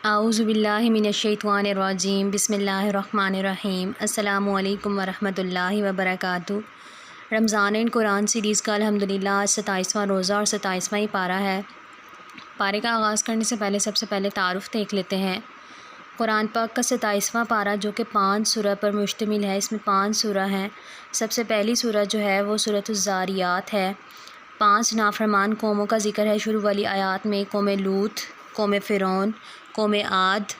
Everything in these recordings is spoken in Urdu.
اعوذ باللہ من الشیطان الرجیم بسم اللہ الرحمن الرحیم السلام علیکم ورحمۃ اللہ وبرکاتہ۔ رمضان قرآن سیریز کا الحمدللہ 27واں روزہ اور 27واں پارہ ہے۔ پارے کا آغاز کرنے سے پہلے تعارف دیکھ لیتے ہیں۔ قرآن پاک کا 27واں پارہ جو کہ 5 سورہ پر مشتمل ہے، اس میں 5 سورہ ہیں۔ سب سے پہلی سورہ جو ہے وہ سورۃ الذاریات ہے۔ 5 نافرمان قوموں کا ذکر ہے شروع والی آیات میں، قوم لوط، قوم فرعون، قوم عاد،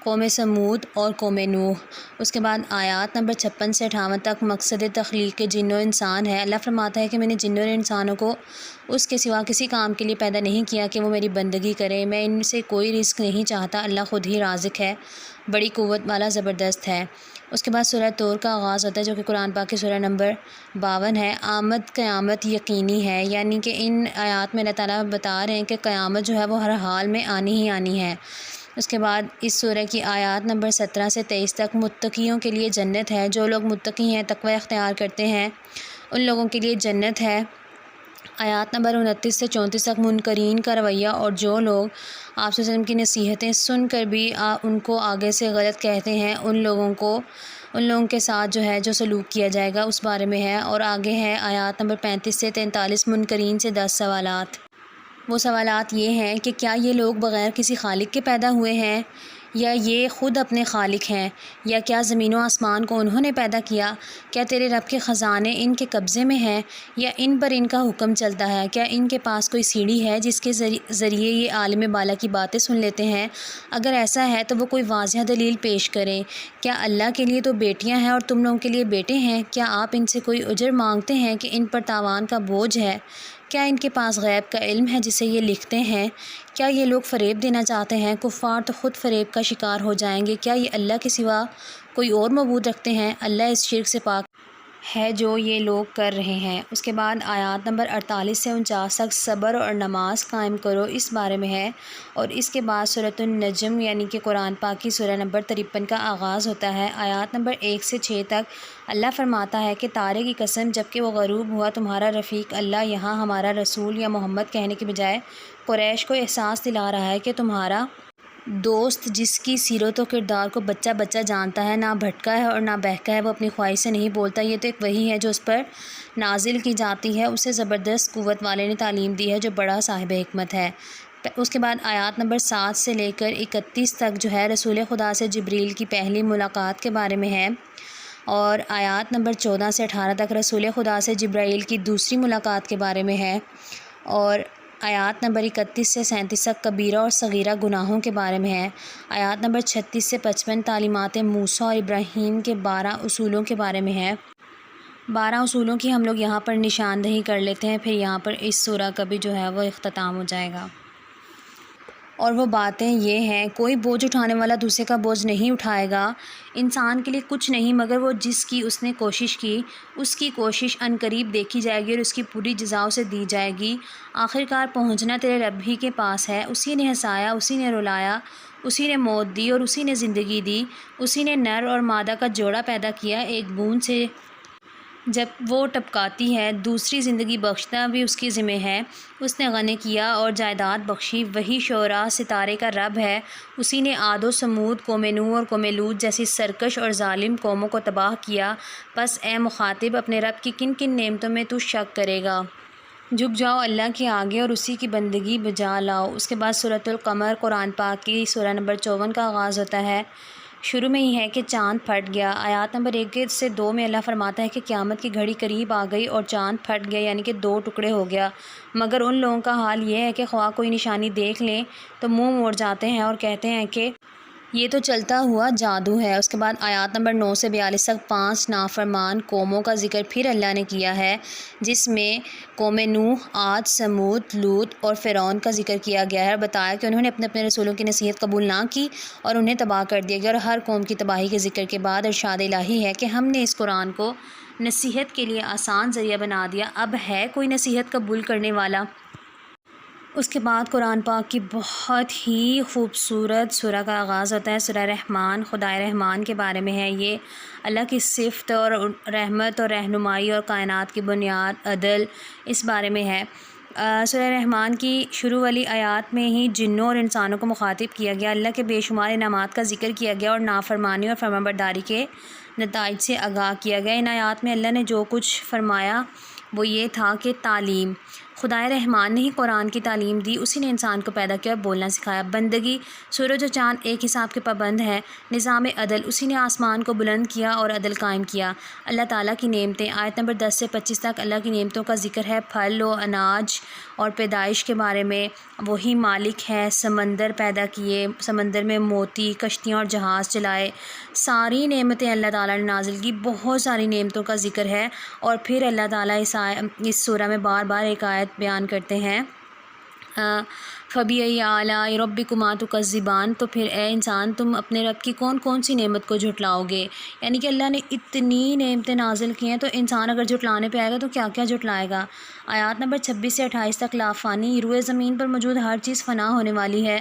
قوم سمود اور قوم نوح۔ اس کے بعد آیات نمبر 56 سے 58 تک مقصد تخلیق کے جن و انسان ہے۔ اللہ فرماتا ہے کہ میں نے جن اور انسانوں کو اس کے سوا کسی کام کے لیے پیدا نہیں کیا کہ وہ میری بندگی کرے، میں ان سے کوئی رزق نہیں چاہتا، اللہ خود ہی رازق ہے، بڑی قوت والا، زبردست ہے۔ اس کے بعد سورہ طور کا آغاز ہوتا ہے جو کہ قرآن پاک کی سورہ نمبر 52 ہے۔ آمد قیامت یقینی ہے، یعنی کہ ان آیات میں اللہ تعالیٰ بتا رہے ہیں کہ قیامت جو ہے وہ ہر حال میں آنی ہی آنی ہے۔ اس کے بعد اس سورہ کی آیات نمبر 17 سے 23 تک متقیوں کے لیے جنت ہے، جو لوگ متقی ہیں، تقوی اختیار کرتے ہیں، ان لوگوں کے لیے جنت ہے۔ آیات نمبر 29 سے 34 تک منکرین کا رویہ، اور جو لوگ آپ صلی اللہ علیہ وسلم کی نصیحتیں سن کر بھی ان کو آگے سے غلط کہتے ہیں، ان لوگوں کے ساتھ جو سلوک کیا جائے گا اس بارے میں ہے۔ اور آگے ہے آیات نمبر 35 سے 43 منکرین سے 10 سوالات۔ وہ سوالات یہ ہیں کہ کیا یہ لوگ بغیر کسی خالق کے پیدا ہوئے ہیں، یا یہ خود اپنے خالق ہیں، یا کیا زمین و آسمان کو انہوں نے پیدا کیا؟ کیا تیرے رب کے خزانے ان کے قبضے میں ہیں، یا ان پر ان کا حکم چلتا ہے؟ کیا ان کے پاس کوئی سیڑھی ہے جس کے ذریعے یہ عالم بالا کی باتیں سن لیتے ہیں؟ اگر ایسا ہے تو وہ کوئی واضح دلیل پیش کریں۔ کیا اللہ کے لیے تو بیٹیاں ہیں اور تم لوگوں کے لیے بیٹے ہیں؟ کیا آپ ان سے کوئی اجر مانگتے ہیں کہ ان پر تاوان کا بوجھ ہے؟ کیا ان کے پاس غیب کا علم ہے جسے یہ لکھتے ہیں؟ کیا یہ لوگ فریب دینا چاہتے ہیں؟ کفار تو خود فریب کا شکار ہو جائیں گے۔ کیا یہ اللہ کے سوا کوئی اور معبود رکھتے ہیں؟ اللہ اس شرک سے پاک ہے جو یہ لوگ کر رہے ہیں۔ اس کے بعد آیات نمبر 48 سے 49 تک صبر اور نماز قائم کرو اس بارے میں ہے۔ اور اس کے بعد سورۃ النجم یعنی کہ قرآن پاک کی سورہ نمبر 53 کا آغاز ہوتا ہے۔ آیات نمبر 1 سے 6 تک اللہ فرماتا ہے کہ تارے کی قسم جب کہ وہ غروب ہوا تمہارا رفیق اللہ یہاں ہمارا رسول یا محمد کہنے کے بجائے قریش کو احساس دلا رہا ہے کہ تمہارا دوست جس کی سیرت و کردار کو بچہ بچہ جانتا ہے، نہ بھٹکا ہے اور نہ بہکا ہے، وہ اپنی خواہش سے نہیں بولتا، یہ تو ایک وحی ہے جو اس پر نازل کی جاتی ہے، اسے زبردست قوت والے نے تعلیم دی ہے جو بڑا صاحب حکمت ہے۔ اس کے بعد آیات نمبر 7 سے لے کر 31 تک جو ہے رسول خدا سے جبریل کی پہلی ملاقات کے بارے میں ہے، اور آیات نمبر 14 سے 18 تک رسول خدا سے جبرائیل کی دوسری ملاقات کے بارے میں ہے، اور آیات نمبر 31 سے 37 تک کبیرہ اور صغیرہ گناہوں کے بارے میں ہے۔ آیات نمبر 36 سے 55 تعلیمات موسیٰ اور ابراہیم کے 12 اصولوں کے بارے میں ہے۔ 12 اصولوں کی ہم لوگ یہاں پر نشاندہی کر لیتے ہیں، پھر یہاں پر اس سورہ کا بھی جو ہے وہ اختتام ہو جائے گا۔ اور وہ باتیں یہ ہیں، کوئی بوجھ اٹھانے والا دوسرے کا بوجھ نہیں اٹھائے گا۔ انسان کے لیے کچھ نہیں مگر وہ جس کی اس نے کوشش کی، اس کی کوشش عنقریب دیکھی جائے گی اور اس کی پوری جزا اسے دی جائے گی۔ آخرکار پہنچنا تیرے رب ہی کے پاس ہے، اسی نے ہنسایا، اسی نے رلایا، اسی نے موت دی اور اسی نے زندگی دی، اسی نے نر اور مادہ کا جوڑا پیدا کیا ایک بوند سے جب وہ ٹپکاتی ہے، دوسری زندگی بخشنا بھی اس کی ذمہ ہے، اس نے غنے کیا اور جائیداد بخشی، وہی شعراء ستارے کا رب ہے، اسی نے عاد و سمود، قوم نوح اور قوم لوط جیسی سرکش اور ظالم قوموں کو تباہ کیا۔ پس اے مخاطب، اپنے رب کی کن کن نعمتوں میں تو شک کرے گا؟ جھک جاؤ اللہ کے آگے اور اسی کی بندگی بجا لاؤ۔ اس کے بعد سورۃ القمر قرآن پاک کی سورہ نمبر 54 کا آغاز ہوتا ہے۔ شروع میں ہی ہے کہ چاند پھٹ گیا۔ آیات نمبر 1 سے 2 میں اللہ فرماتا ہے کہ قیامت کی گھڑی قریب آ گئی اور چاند پھٹ گیا، یعنی کہ 2 ٹکڑے ہو گیا، مگر ان لوگوں کا حال یہ ہے کہ خواہ کوئی نشانی دیکھ لیں تو منہ موڑ جاتے ہیں اور کہتے ہیں کہ یہ تو چلتا ہوا جادو ہے۔ اس کے بعد آیات نمبر 9 سے 42 تک 5 نافرمان قوموں کا ذکر پھر اللہ نے کیا ہے، جس میں قوم نوح، عاد، سمود، لوط اور فرعون کا ذکر کیا گیا ہے، اور بتایا کہ انہوں نے اپنے رسولوں کی نصیحت قبول نہ کی اور انہیں تباہ کر دیا گیا۔ اور ہر قوم کی تباہی کے ذکر کے بعد ارشاد الہی ہے کہ ہم نے اس قرآن کو نصیحت کے لیے آسان ذریعہ بنا دیا، اب ہے کوئی نصیحت قبول کرنے والا؟ اس کے بعد قرآن پاک کی بہت ہی خوبصورت سورہ کا آغاز ہوتا ہے، سورہ رحمان، خدائے رحمان کے بارے میں ہے۔ یہ اللہ کی صفت اور رحمت اور رہنمائی اور کائنات کی بنیاد، عدل، اس بارے میں ہے۔ سورہ رحمان کی شروع والی آیات میں ہی جنوں اور انسانوں کو مخاطب کیا گیا، اللہ کے بے شمار انعامات کا ذکر کیا گیا اور نافرمانی اور فرمانبرداری کے نتائج سے آگاہ کیا گیا۔ ان آیات میں اللہ نے جو کچھ فرمایا وہ یہ تھا کہ تعلیم، خدائے رحمان نے ہی قرآن کی تعلیم دی، اسی نے انسان کو پیدا کیا اور بولنا سکھایا۔ بندگی، سورج و چاند ایک حساب کے پابند ہے۔ نظام عدل، اسی نے آسمان کو بلند کیا اور عدل قائم کیا۔ اللہ تعالیٰ کی نعمتیں، آیت نمبر 10 سے 25 تک اللہ کی نعمتوں کا ذکر ہے۔ پھل و اناج اور پیدائش کے بارے میں وہی مالک ہے، سمندر پیدا کیے، سمندر میں موتی، کشتیاں اور جہاز چلائے، ساری نعمتیں اللہ تعالیٰ نے نازل کی، بہت ساری نعمتوں کا ذکر ہے۔ اور پھر اللہ تعالیٰ اس سورہ میں بار بار ایک آیت بیان کرتے ہیں، فَبِأَيِّ آلَاءِ رَبِّكُمَا تُكَذِّبَانِ، تو پھر اے انسان تم اپنے رب کی کون کون سی نعمت کو جھٹلاؤ گے؟ یعنی کہ اللہ نے اتنی نعمتیں نازل کی ہیں، تو انسان اگر جھٹلانے پہ آئے گا تو کیا کیا جھٹلائے گا۔ آیات نمبر 26 سے 28 تک، لا فانی، روئے زمین پر موجود ہر چیز فنا ہونے والی ہے،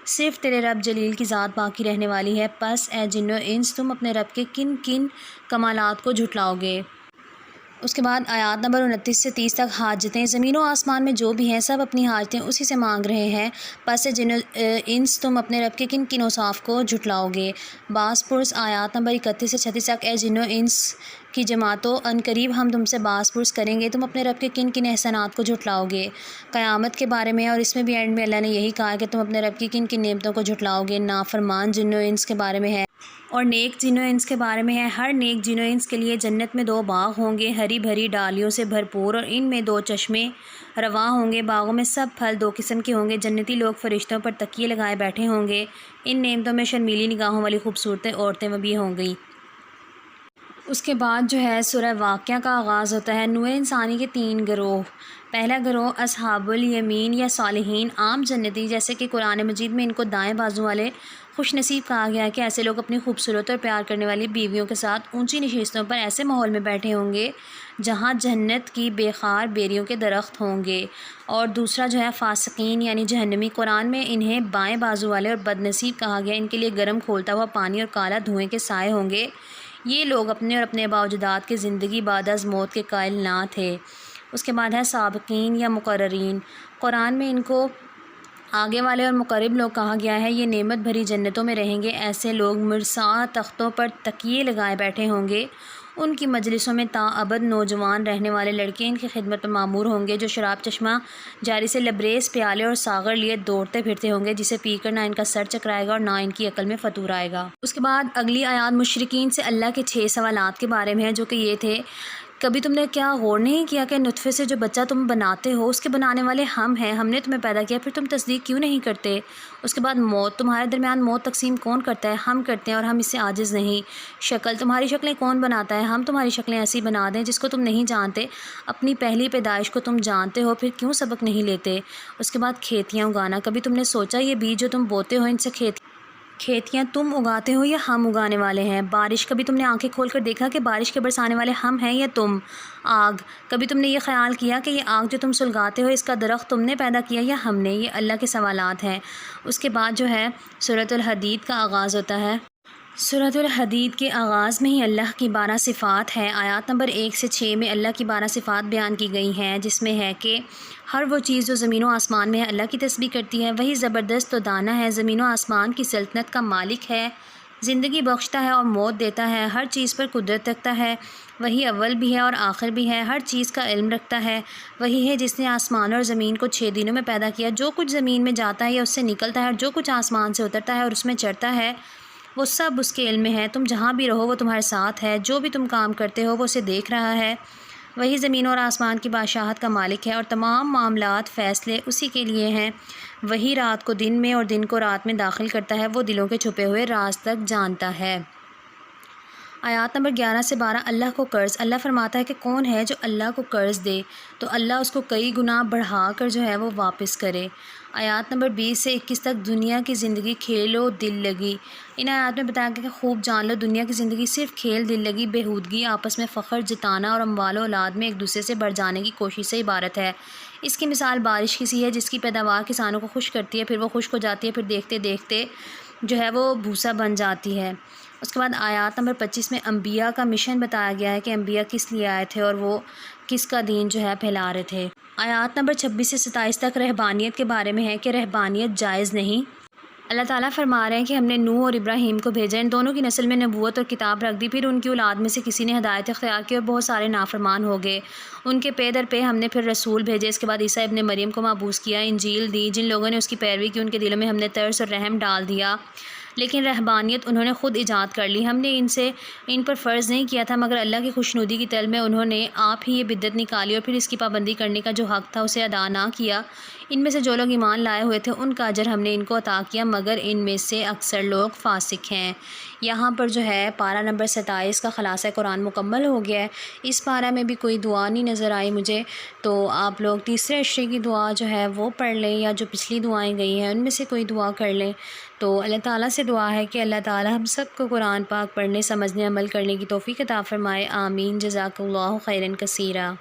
صرف تیرے رب جلیل کی ذات باقی رہنے والی ہے، پس اے جن و انس تم اپنے رب کے کن کن کمالات کو جھٹلاؤ گے۔ اس کے بعد آیات نمبر 29 سے 30 تک، حاجتیں، زمین و آسمان میں جو بھی ہیں سب اپنی حاجتیں اسی سے مانگ رہے ہیں، پس جن انس تم اپنے رب کے کن کن اوصاف کو جھٹلاؤ گے۔ باس پرس، آیات نمبر 31 سے 36 تک، اے جن و انس کی جماعتوں، ان قریب ہم تم سے باس پرس کریں گے، تم اپنے رب کے کن کن احسانات کو جھٹلاؤ گے۔ قیامت کے بارے میں، اور اس میں بھی اینڈ میں اللہ نے یہی کہا کہ تم اپنے رب کی کن کن نعمتوں کو جھٹلاؤ گے۔ نافرمان جن و انس کے بارے میں ہے اور نیک جن و انس کے بارے میں ہے۔ ہر نیک جن و انس کے لیے جنت میں 2 باغ ہوں گے، ہری بھری ڈالیوں سے بھرپور، اور ان میں 2 چشمے رواں ہوں گے۔ باغوں میں سب پھل 2 قسم کے ہوں گے۔ جنتی لوگ فرشتوں پر تکیے لگائے بیٹھے ہوں گے۔ ان نعمتوں میں شرمیلی نگاہوں والی خوبصورت عورتیں بھی ہوں گی۔ اس کے بعد جو ہے سورہ واقعہ کا آغاز ہوتا ہے۔ نوع انسانی کے 3 گروہ۔ پہلا گروہ اصحاب الیمین یا صالحین، عام جنتی، جیسے کہ قرآن مجید میں ان کو دائیں بازو والے خوش نصیب کہا گیا ہے کہ ایسے لوگ اپنی خوبصورت اور پیار کرنے والی بیویوں کے ساتھ اونچی نشستوں پر ایسے ماحول میں بیٹھے ہوں گے جہاں جنت کی بے خار بیریوں کے درخت ہوں گے۔ اور دوسرا جو ہے فاسقین یعنی جہنمی، قرآن میں انہیں بائیں بازو والے اور بد نصیب کہا گیا۔ ان کے لیے گرم کھولتا ہوا پانی اور کالا دھوئیں کے سائے ہوں گے۔ یہ لوگ اپنے اور اپنے آباء و اجداد کی زندگی بعد از موت کے قائل نہ تھے۔ اس کے بعد ہے سابقین یا مقررین، قرآن میں ان کو آگے والے اور مقرب لوگ کہا گیا ہے۔ یہ نعمت بھری جنتوں میں رہیں گے۔ ایسے لوگ مرصع تختوں پر تکیے لگائے بیٹھے ہوں گے۔ ان کی مجلسوں میں تا ابد نوجوان رہنے والے لڑکے ان کی خدمت میں مامور ہوں گے، جو شراب چشمہ جاری سے لبریز پیالے اور ساغر لیے دوڑتے پھرتے ہوں گے، جسے پی کر نہ ان کا سر چکرائے گا اور نہ ان کی عقل میں فطور آئے گا۔ اس کے بعد اگلی آیات مشرکین سے اللہ کے 6 سوالات کے بارے میں ہے، جو کہ یہ تھے، کبھی تم نے کیا غور نہیں کیا کہ نطفے سے جو بچہ تم بناتے ہو اس کے بنانے والے ہم ہیں، ہم نے تمہیں پیدا کیا، پھر تم تصدیق کیوں نہیں کرتے؟ اس کے بعد موت، تمہارے درمیان موت تقسیم کون کرتا ہے؟ ہم کرتے ہیں اور ہم اس سے عاجز نہیں۔ شکل، تمہاری شکلیں کون بناتا ہے؟ ہم تمہاری شکلیں ایسی بنا دیں جس کو تم نہیں جانتے۔ اپنی پہلی پیدائش کو تم جانتے ہو، پھر کیوں سبق نہیں لیتے؟ اس کے بعد کھیتیاں اگانا، کبھی تم نے سوچا یہ بیج جو تم بوتے ہو ان سے کھیتیاں تم اگاتے ہو یا ہم اگانے والے ہیں؟ بارش، کبھی تم نے آنکھیں کھول کر دیکھا کہ بارش کے برسانے والے ہم ہیں یا تم؟ آگ، کبھی تم نے یہ خیال کیا کہ یہ آگ جو تم سلگاتے ہو اس کا درخت تم نے پیدا کیا یا ہم نے؟ یہ اللہ کے سوالات ہیں۔ اس کے بعد جو ہے سورۃ الحدید کا آغاز ہوتا ہے۔ سورۃ الحدید کے آغاز میں ہی اللہ کی 12 صفات ہے۔ آیات نمبر 1 سے 6 میں اللہ کی 12 صفات بیان کی گئی ہیں، جس میں ہے کہ ہر وہ چیز جو زمین و آسمان میں ہے اللہ کی تسبیح کرتی ہے، وہی زبردست و دانا ہے، زمین و آسمان کی سلطنت کا مالک ہے، زندگی بخشتا ہے اور موت دیتا ہے، ہر چیز پر قدرت رکھتا ہے، وہی اول بھی ہے اور آخر بھی ہے، ہر چیز کا علم رکھتا ہے، وہی ہے جس نے آسمان اور زمین کو 6 دنوں میں پیدا کیا۔ جو کچھ زمین میں جاتا ہے یا اس سے نکلتا ہے اور جو کچھ آسمان سے اترتا ہے اور اس میں چڑھتا ہے، وہ سب اس کے علم میں ہے۔ تم جہاں بھی رہو وہ تمہارے ساتھ ہے، جو بھی تم کام کرتے ہو وہ اسے دیکھ رہا ہے۔ وہی زمین اور آسمان کی بادشاہت کا مالک ہے اور تمام معاملات، فیصلے اسی کے لیے ہیں۔ وہی رات کو دن میں اور دن کو رات میں داخل کرتا ہے، وہ دلوں کے چھپے ہوئے راز تک جانتا ہے۔ آیات نمبر 11 سے 12، اللہ کو قرض، اللہ فرماتا ہے کہ کون ہے جو اللہ کو قرض دے تو اللہ اس کو کئی گنا بڑھا کر جو ہے وہ واپس کرے۔ آیات نمبر 20 سے 21 تک، دنیا کی زندگی کھیل و دل لگی۔ ان آیات میں بتایا گیا کہ خوب جان لو دنیا کی زندگی صرف کھیل، دل لگی، بےہودگی، آپس میں فخر جتانا اور اموال و اولاد میں ایک دوسرے سے بڑھ جانے کی کوشش سے عبارت ہے۔ اس کی مثال بارش کی سی ہے جس کی پیداوار کسانوں کو خوش کرتی ہے، پھر وہ خشک ہو جاتی ہے، پھر دیکھتے دیکھتے جو ہے وہ بھوسا بن جاتی ہے۔ اس کے بعد آیات نمبر 25 میں انبیاء کا مشن بتایا گیا ہے کہ انبیاء کس لیے آئے تھے اور وہ کس کا دین جو ہے پھیلا رہے تھے۔ آیات نمبر 26 سے 27 تک رہبانیت کے بارے میں ہے کہ رہبانیت جائز نہیں۔ اللہ تعالیٰ فرما رہے ہیں کہ ہم نے نوح اور ابراہیم کو بھیجا، ان دونوں کی نسل میں نبوت اور کتاب رکھ دی، پھر ان کی اولاد میں سے کسی نے ہدایت اختیار کی اور بہت سارے نافرمان ہو گئے، ان کے پے در پے ہم نے پھر رسول بھیجے۔ اس کے بعد عیسیٰ ابن مریم کو مبعوث کیا، انجیل دی، جن لوگوں نے اس کی پیروی کی ان کے دلوں میں ہم نے ترس اور رحم ڈال دیا، لیکن رہبانیت انہوں نے خود ایجاد کر لی، ہم نے ان پر فرض نہیں کیا تھا، مگر اللہ کی خوشنودی کی طلب میں انہوں نے آپ ہی یہ بدعت نکالی اور پھر اس کی پابندی کرنے کا جو حق تھا اسے ادا نہ کیا۔ ان میں سے جو لوگ ایمان لائے ہوئے تھے ان کا اجر ہم نے ان کو عطا کیا، مگر ان میں سے اکثر لوگ فاسق ہیں۔ یہاں پر جو ہے پارہ نمبر 27 کا خلاصہ قرآن مکمل ہو گیا ہے۔ اس پارہ میں بھی کوئی دعا نہیں نظر آئی مجھے، تو آپ لوگ تیسرے عشرے کی دعا جو ہے وہ پڑھ لیں، یا جو پچھلی دعائیں گئی ہیں ان میں سے کوئی دعا کر لیں۔ تو اللہ تعالیٰ سے دعا ہے کہ اللہ تعالیٰ ہم سب کو قرآن پاک پڑھنے، سمجھنے، عمل کرنے کی توفیق عطا فرمائے۔ آمین۔ جزاک اللہ خیرا کثیرا۔